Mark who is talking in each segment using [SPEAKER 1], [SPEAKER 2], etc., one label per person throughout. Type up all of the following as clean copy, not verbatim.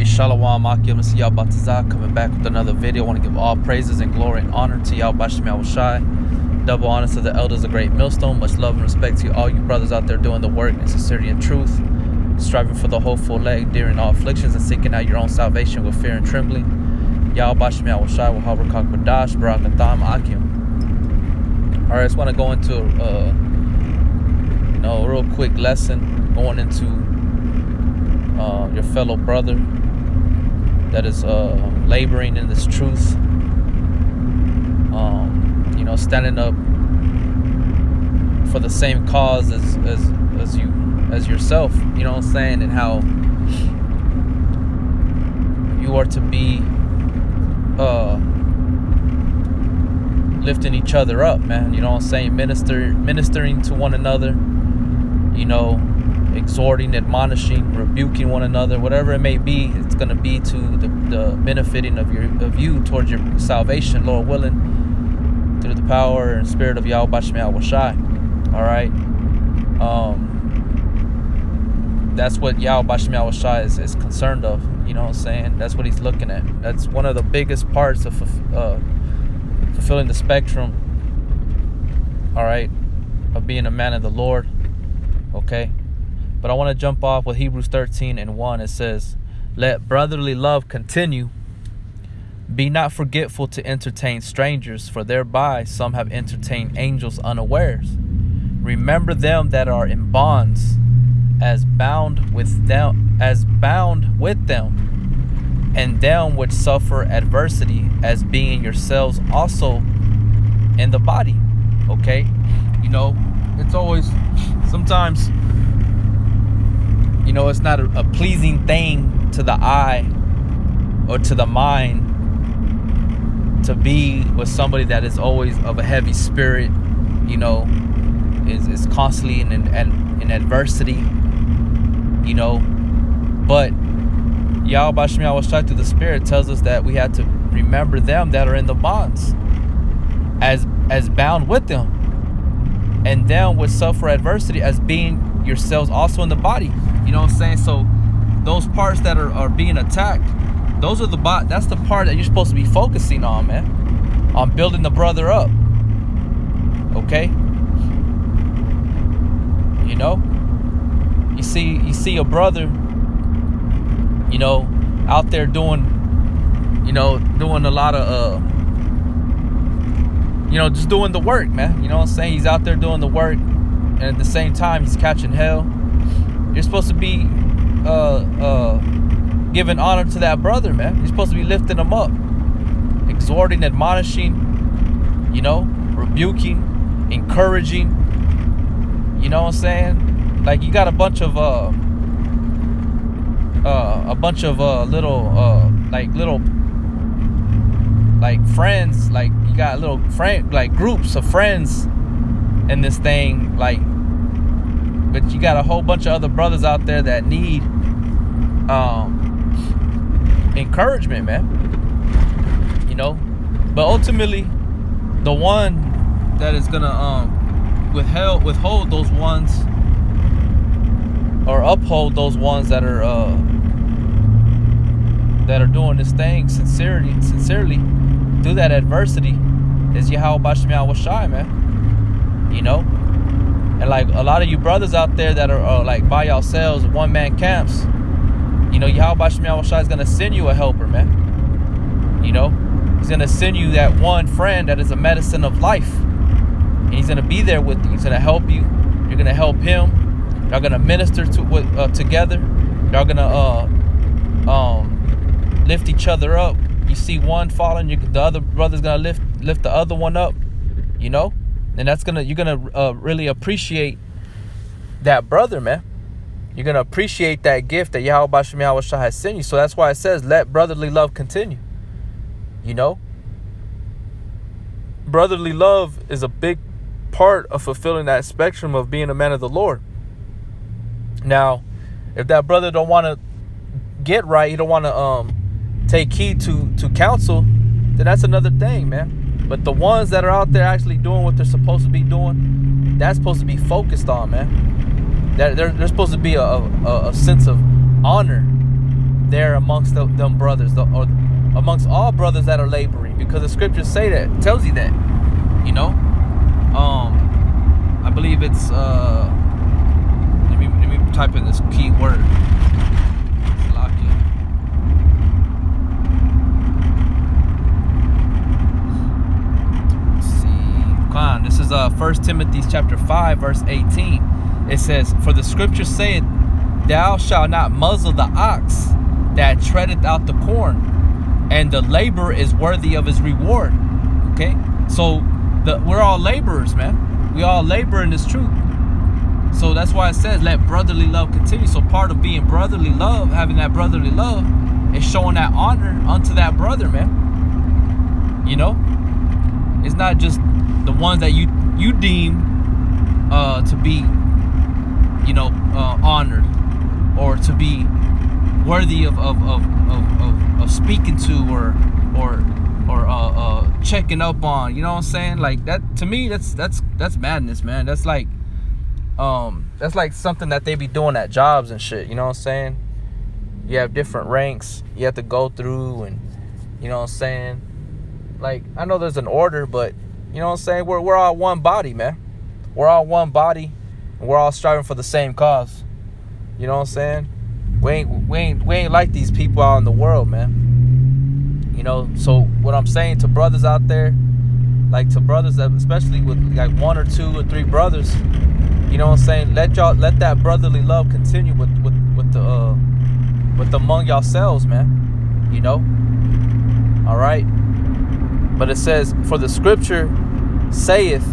[SPEAKER 1] Shalom, Akim, and Batazah, coming back with another video. I want to give all praises and glory and honor to Yahweh Bashim Yahushai. Double honor to the elders of Great Millstone. Much love and respect to all you brothers out there doing the work in sincerity and truth, striving for the hopeful leg during all afflictions and seeking out your own salvation with fear and trembling. Yahweh Bashim Yahushai, Wahabra Kakbadash, Barakatham, Akim. Alright, I just want to go into a real quick lesson going into your fellow brother that is laboring in this truth, standing up for the same cause as yourself, you know what I'm saying, and how you are to be lifting each other up, man, you know what I'm saying, ministering to one another, exhorting, admonishing, rebuking one another, whatever it may be. It's going to be to the benefiting of you towards your salvation, Lord willing, through the power and spirit of Yahweh Bashim Yahushai. All right. That's what Yahweh Bashim Yahushai is concerned of. You know what I'm saying? That's what he's looking at. That's one of the biggest parts of fulfilling the spectrum. All right, of being a man of the Lord. Okay. But I want to jump off with Hebrews 13:1. It says, "Let brotherly love continue. Be not forgetful to entertain strangers, for thereby some have entertained angels unawares. Remember them that are in bonds, as bound with them, and them which suffer adversity, as being yourselves also in the body." Okay, it's always sometimes. It's not a pleasing thing to the eye or to the mind to be with somebody that is always of a heavy spirit, is constantly in adversity, But Yahweh Bashim Yahushai through the Spirit tells us that we have to remember them that are in the bonds as bound with them, and them which suffer adversity as being yourselves also in the body. You know what I'm saying? So those parts that are being attacked, that's the part that you're supposed to be focusing on, man. On building the brother up. Okay? You see a brother, out there doing a lot of just doing the work, man. You know what I'm saying? He's out there doing the work, and at the same time he's catching hell. You're supposed to be giving honor to that brother, man. You're supposed to be lifting him up, exhorting, admonishing, rebuking, encouraging. You know what I'm saying? Like, you got a bunch of little friends, like you got little groups of friends in this thing, but you got a whole bunch of other brothers out there that need encouragement, man. But ultimately, the one that is gonna withhold those ones, or uphold those ones that are doing this thing sincerely through that adversity, is Yahweh Bashim Yahushai, man. And like a lot of you brothers out there that are like by yourselves, one-man camps, Yahweh Bashim Yahushai is going to send you a helper, man. He's going to send you that one friend that is a medicine of life. And he's going to be there with you. He's going to help you. You're going to help him. Y'all going to minister together. Y'all going to lift each other up. You see one falling, the other brother's going to lift the other one up, And you're gonna really appreciate that brother, man. You're gonna appreciate that gift that Yahweh Bashim Yahushai has sent you. So that's why it says, "Let brotherly love continue." Brotherly love is a big part of fulfilling that spectrum of being a man of the Lord. Now, if that brother don't want to get right, he don't want to take heed to counsel, then that's another thing, man. But the ones that are out there actually doing what they're supposed to be doing, that's supposed to be focused on, man. There's supposed to be a sense of honor there amongst them brothers, or amongst all brothers that are laboring, because the scriptures say that, tells you that, you know. I believe it's let me type in this key word. This is 1 Timothy chapter 5 verse 18. It says, "For the scripture saith, Thou shalt not muzzle the ox that treadeth out the corn, and the laborer is worthy of his reward." Okay, so we're all laborers, man. We all labor in this truth. So that's why it says, "Let brotherly love continue." So part of being brotherly love, having that brotherly love, is showing that honor unto that brother, man. You know, it's not just the ones that you deem to be, you know, honored, or to be worthy of speaking to, or checking up on. You know what I'm saying? Like that, to me, that's madness, man. That's like something that they be doing at jobs and shit. You know what I'm saying? You have different ranks you have to go through, and you know what I'm saying? Like, I know there's an order, but you know what I'm saying? We're all one body, man. We're all one body, and we're all striving for the same cause. You know what I'm saying? We ain't like these people out in the world, man. You know, so what I'm saying to brothers out there, like to brothers that, especially with like 1 or 2 or 3 brothers, you know what I'm saying? Let that brotherly love continue with among yourselves, man. You know? All right? But it says, "For the scripture saith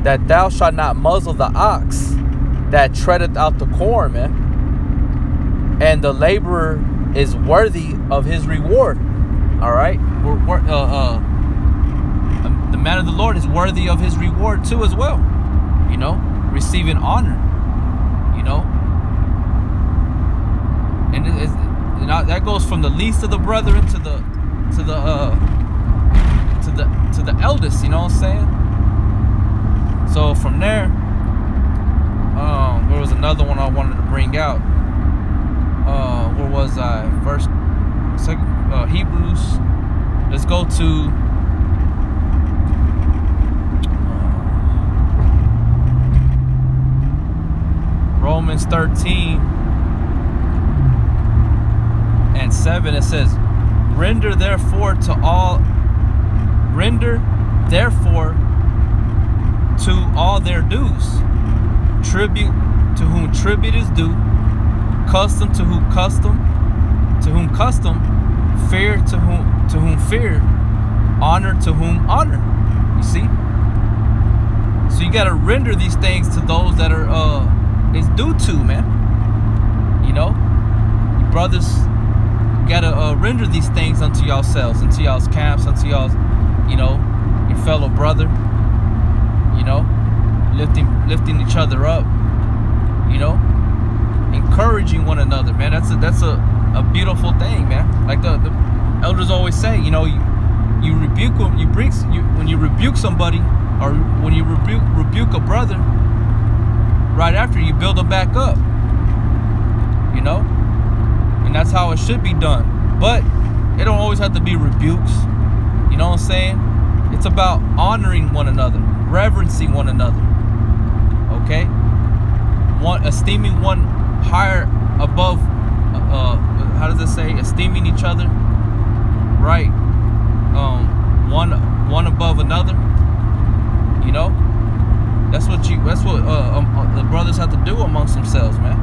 [SPEAKER 1] that thou shalt not muzzle the ox that treadeth out the corn," man. "And the laborer is worthy of his reward." All right? The man of the Lord is worthy of his reward too as well. You know? Receiving honor. You know? And that goes from the least of the brethren to the eldest, you know what I'm saying? So from there, there was another one I wanted to bring out. Where was I? Hebrews. Let's go to Romans 13 and 7. It says, Render therefore to all their dues. Tribute to whom tribute is due. Custom to whom custom. Fear to whom fear. Honor to whom honor. You see? So you gotta render these things to those that are is due to, man. You know? You brothers gotta render these things unto yourselves, unto y'all's camps, unto y'all's, you know, your fellow brother, you know, lifting each other up, you know, encouraging one another, man. That's a beautiful thing, man. Like the elders always say, you know, you rebuke them, when you rebuke somebody, or when you rebuke a brother, right after you build them back up, you know. And that's how it should be done. But it don't always have to be rebukes. You know what I'm saying? It's about honoring one another, reverencing one another. Okay? Esteeming one higher above, how does it say? Esteeming each other. Right? One above another. You know? That's what the brothers have to do amongst themselves, man.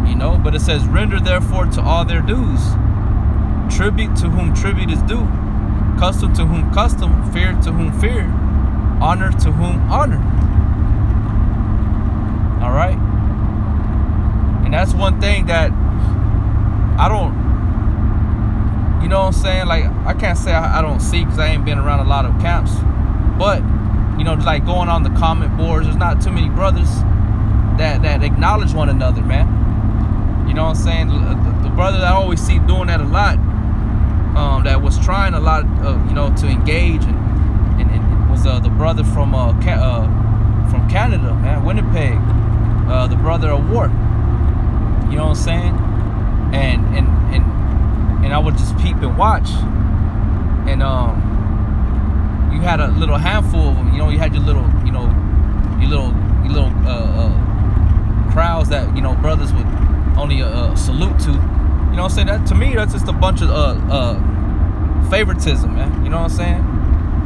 [SPEAKER 1] You know, but it says, render therefore to all their dues. Tribute to whom tribute is due. Custom to whom custom. Fear to whom fear. Honor to whom honor. All right? And that's one thing that I don't, you know what I'm saying? Like, I can't say I don't see, because I ain't been around a lot of camps. But, you know, like going on the comment boards, there's not too many brothers that acknowledge one another, man. You know what I'm saying? The brother that I always see doing that a lot, that was trying a lot, you know, to engage, and was the brother from Canada, man, Winnipeg, the brother of Ward. You know what I'm saying? and I would just peep and watch, and you had a little handful of them. You know, you had your little, your little crowds that brothers would only salute to. You know what I'm saying? That to me, that's just a bunch of favoritism, man. You know what I'm saying?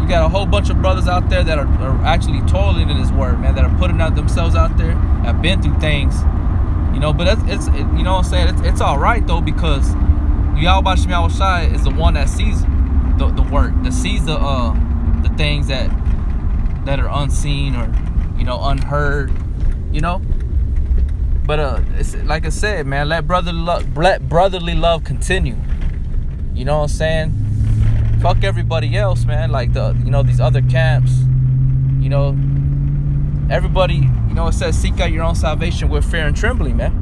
[SPEAKER 1] You got a whole bunch of brothers out there that are actually toiling in this word, man. That are putting out themselves out there. Have been through things, But it's you know what I'm saying? It's all right though, because Yahweh Shem Shai is the one that sees the work, that sees the things that are unseen or unheard, But it's like I said, man. Let brotherly love continue. You know what I'm saying? Fuck everybody else, man. Like these other camps. Everybody. It says seek out your own salvation with fear and trembling, man.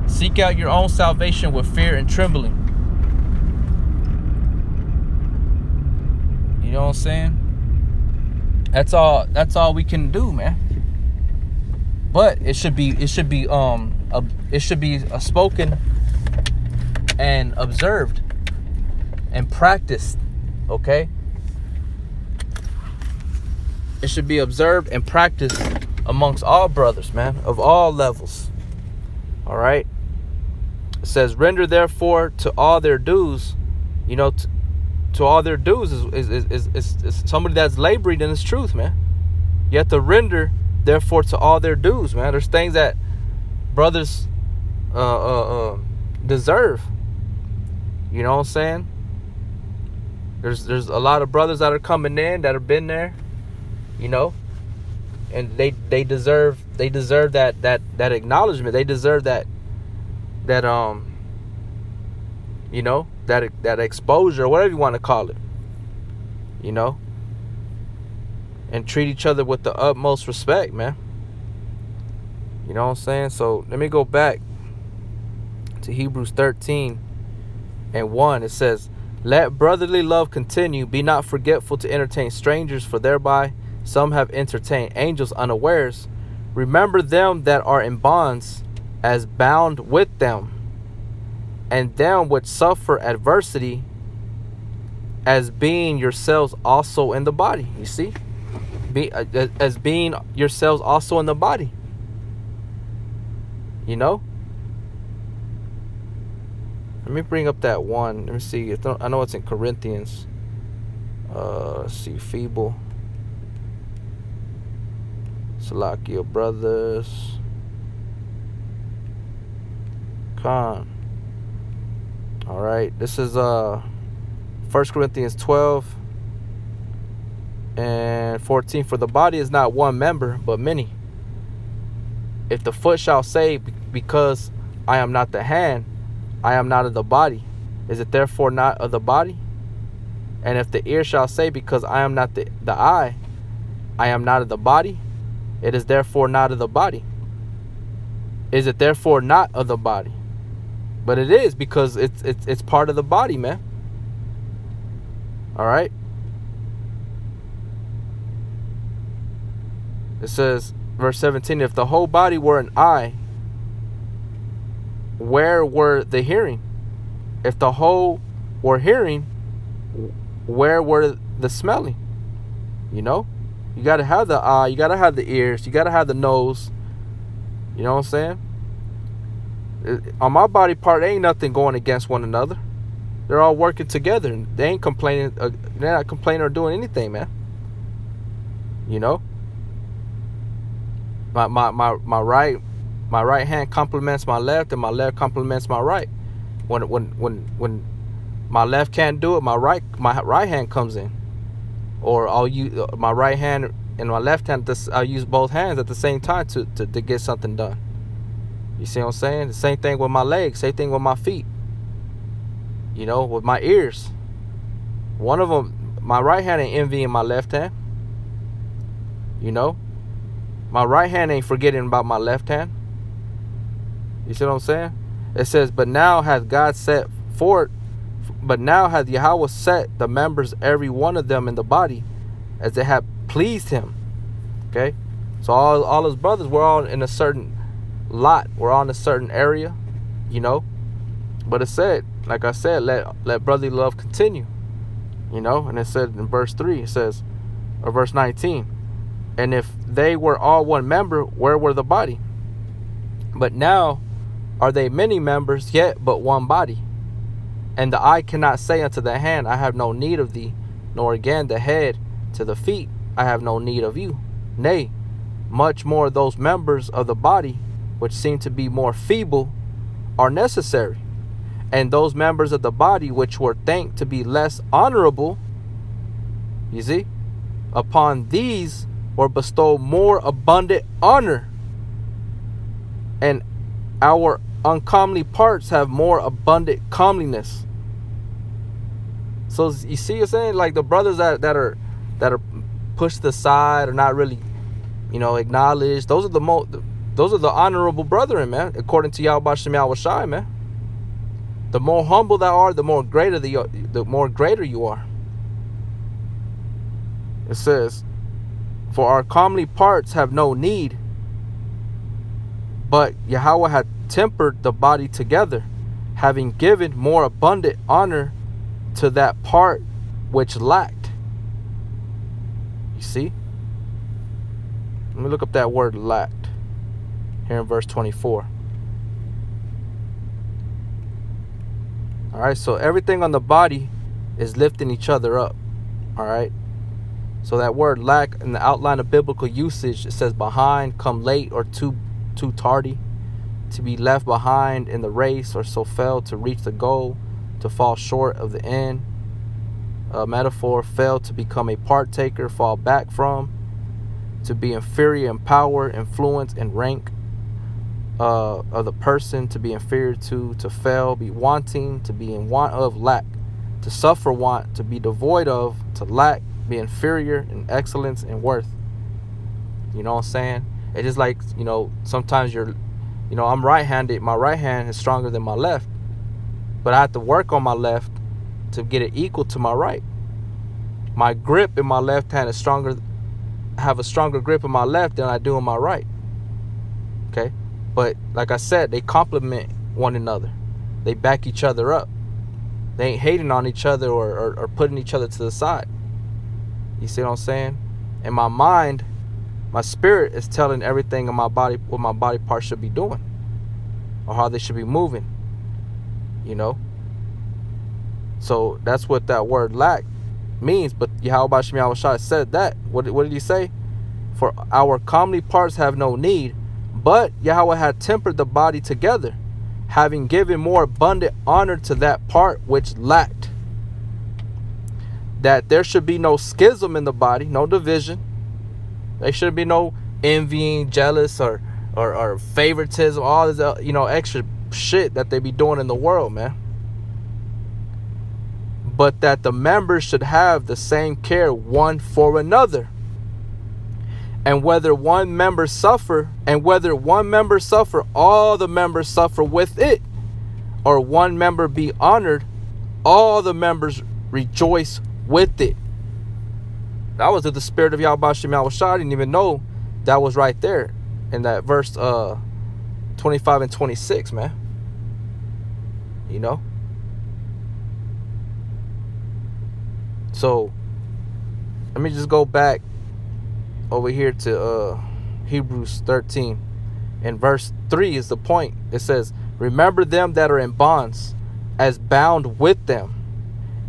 [SPEAKER 1] Seek out your own salvation with fear and trembling. You know what I'm saying? That's all we can do, man. But it should be spoken and observed and practiced, okay? It should be observed and practiced amongst all brothers, man, of all levels. All right? It says, render therefore to all their dues. To all their dues is somebody that's laboring in this truth, man. You have to render therefore to all their dues, man. There's things that brothers deserve. You know what I'm saying? There's a lot of brothers that are coming in that have been there, and they deserve that acknowledgement. They deserve that exposure, whatever you want to call it, and treat each other with the utmost respect, man. You know what I'm saying? So let me go back to Hebrews 13:1. It says, let brotherly love continue. Be not forgetful to entertain strangers, for thereby some have entertained angels unawares. Remember them that are in bonds, as bound with them, and them which suffer adversity, as being yourselves also in the body. You see? As being yourselves also in the body. Let me bring up that one. Let me see. I know it's in Corinthians. Let's see. Feeble. Salakia brothers. Con. All right. This is 1 Corinthians 12:14. For the body is not one member, but many. If the foot shall say, because I am not the hand, I am not of the body, is it therefore not of the body? And if the ear shall say, because I am not the eye, I am not of the body, it is therefore not of the body. Is it therefore not of the body? But it is, because it's part of the body, man. All right. It says, verse 17, if the whole body were an eye, where were the hearing? If the whole were hearing, where were the smelling? You got to have the eye, you got to have the ears, you got to have the nose. You know what I'm saying? On my body part, ain't nothing going against one another. They're all working together. And they ain't complaining. They're not complaining or doing anything, man. My right hand complements my left, and my left complements my right. When my left can't do it, my right hand comes in. Or I'll use my right hand and my left hand. I'll use both hands at the same time to get something done. You see what I'm saying? The same thing with my legs. Same thing with my feet. With my ears. One of them, my right hand ain't envying my left hand. My right hand ain't forgetting about my left hand. You see what I'm saying? It says, but now hath Yahweh set the members, every one of them in the body, as it had pleased him. Okay? So all his brothers were all in a certain lot. We're all in a certain area. you know. But it said, like I said, let brotherly love continue, you know. And it said in verse 3, it says, or verse 19, and if they were all one member, where were the body? But now are they many members, yet but one body. And the eye cannot say unto the hand, I have no need of thee, nor again the head to the feet, I have no need of you. Nay, much more those members of the body which seem to be more feeble are necessary. And those members of the body which were thinked to be less honorable, you see, upon these were bestowed more abundant honor. And our uncomely parts have more abundant comeliness. So you see, you're saying, like, the brothers that are pushed aside or not really, you know, acknowledged, those are the honorable brethren, man, according to Yahweh Shem Yahweh Shai, man. The more humble thou art, the more greater you are. It says, for our comely parts have no need, but Yahweh had tempered the body together, having given more abundant honor to that part which lacked. You see? Let me look up that word lacked here in verse 24. All right, so everything on the body is lifting each other up. All right. So that word lack in the outline of biblical usage, it says behind, come late, or too tardy, to be left behind in the race, or so fail to reach the goal, to fall short of the end. Metaphor, fail to become a partaker, fall back from, to be inferior in power, influence, and rank of the person, to be inferior to fail, be wanting, to be in want of, lack, to suffer want, to be devoid of, to lack, be inferior in excellence and worth. You know what I'm saying? It's just like, you know, sometimes I'm right-handed. My right hand is stronger than my left, but I have to work on my left to get it equal to my right. My grip in my left hand is stronger. I have a stronger grip in my left than I do in my right. Okay? But like I said, they complement one another. They back each other up. They ain't hating on each other or putting each other to the side. You see what I'm saying? In my mind, my spirit is telling everything in my body what my body parts should be doing, or how they should be moving. You know? So that's what that word lack means. But Yahweh Shem Yahweh Shai said that. What did he say? For our comely parts have no need, but Yahweh had tempered the body together, having given more abundant honor to that part which lacked. That there should be no schism in the body, no division. There should be no envying, jealous, or favoritism, all this, extra shit that they be doing in the world, man. But that the members should have the same care one for another. And whether one member suffer, all the members suffer with it. Or one member be honored, all the members rejoice with it. That was the spirit of Yahweh Shem Yahweh Shai. I didn't even know that was right there in that verse 25 and 26, man. You know? So let me just go back over here to Hebrews 13. And verse 3 is the point. It says, remember them that are in bonds, as bound with them,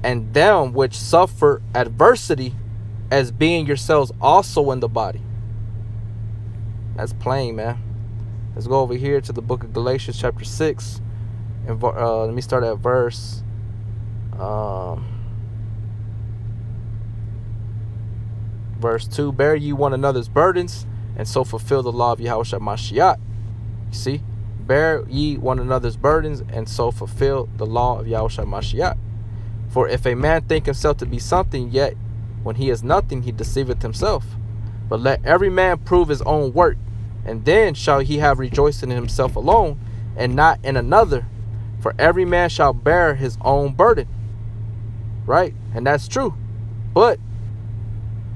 [SPEAKER 1] and them which suffer adversity, as being yourselves also in the body. That's plain, man. Let's go over here to the book of Galatians chapter 6. And let me start at verse verse 2. Bear ye one another's burdens, and so fulfill the law of Yahushua Mashiach. You see? Bear ye one another's burdens, and so fulfill the law of Yahushua Mashiach. For if a man think himself to be something, yet when he is nothing, he deceiveth himself. But let every man prove his own work, and then shall he have rejoicing in himself alone, and not in another. For every man shall bear his own burden. Right? And that's true. But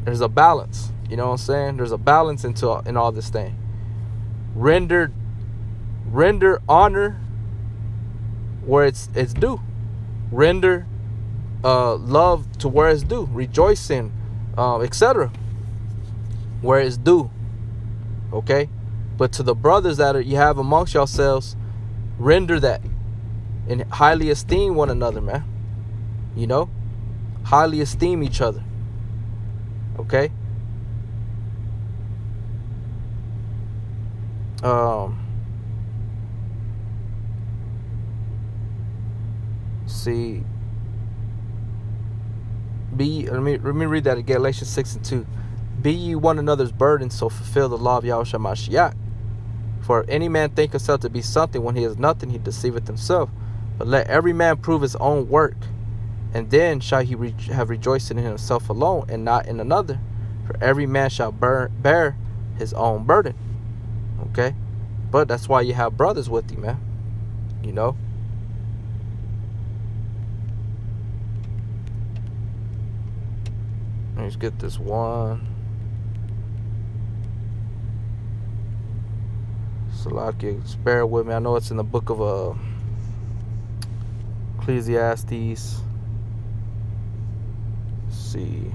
[SPEAKER 1] there's a balance. You know what I'm saying? There's a balance in all this thing. Render honor where it's due. Render love to where it's due. Rejoicing, etc. where it's due. Okay? But to the brothers that you have amongst yourselves, render that. And highly esteem one another, man. You know? Highly esteem each other. Okay? See. Let me read that again. Galatians 6:2. Be ye one another's burden, so fulfill the law of Yahushua Mashiach. For if any man think himself to be something when he is nothing, he deceiveth himself. But let every man prove his own work, and then shall he have rejoicing in himself alone, and not in another. For every man shall bear his own burden. Okay? But that's why you have brothers with you, man. You know? Let's get this one. Salakia, bear with me. I know it's in the book of Ecclesiastes. Let's see.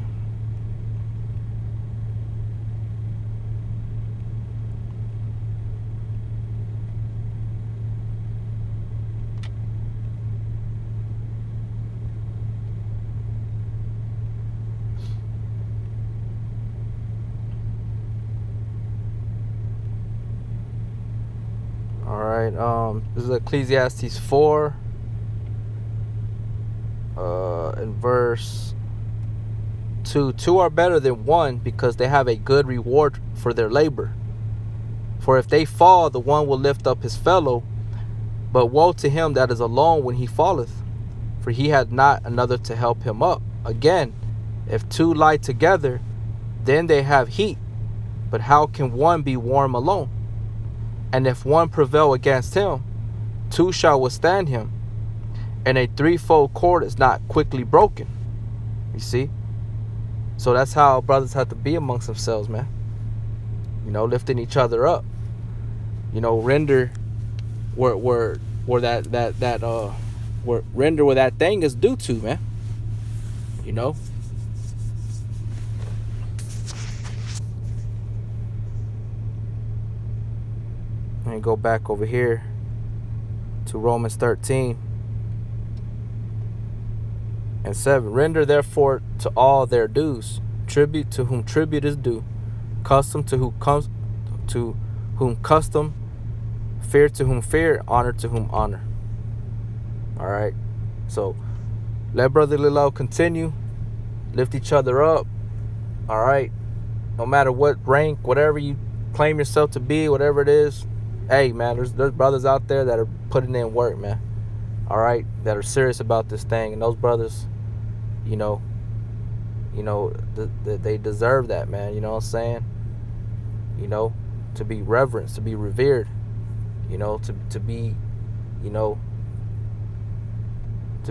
[SPEAKER 1] This is Ecclesiastes 4 in verse 2. Two are better than one, because they have a good reward for their labor. For if they fall, the one will lift up his fellow. But woe to him that is alone when he falleth, for he had not another to help him up. Again, if two lie together, then they have heat. But how can one be warm alone? And if one prevail against him, two shall withstand him. And a threefold cord is not quickly broken. You see? So that's how brothers have to be amongst themselves, man. You know, lifting each other up. You know, render where render where that thing is due to, man. You know? And go back over here to Romans 13 and 7. Render therefore to all their dues, tribute to whom tribute is due, custom to whom custom, fear to whom fear, honor to whom honor. All right. So let brotherly love continue. Lift each other up. All right. No matter what rank, whatever you claim yourself to be, whatever it is. Hey, man, there's brothers out there that are putting in work, man. All right, that are serious about this thing, and those brothers, you know, they deserve that, man. You know what I'm saying? You know, to be reverenced, to be revered. You know, to be, you know,